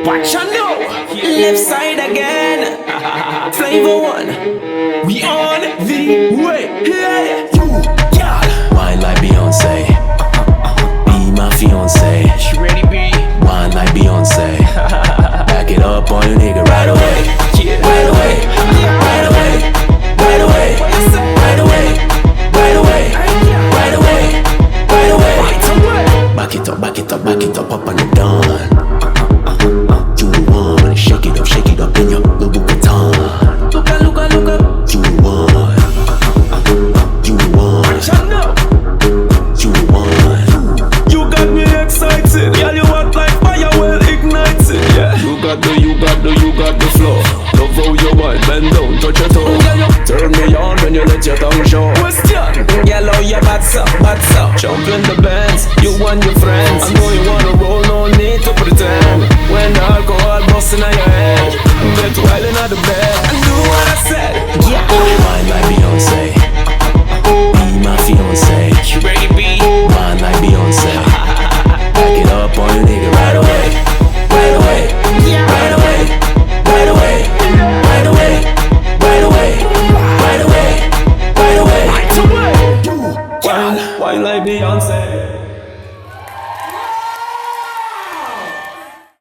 Watch out now. Left side again. Flavor one. We on the way. Hey, you, Gyal. Wine like Beyonce. Be my fiance. She ready, B? Wine like Beyonce. Back it up on your nigga right away. Right away. Right away. Right away. Right away. Right away. Right away. Right away. Back it up, back it up, back it up on the dawn.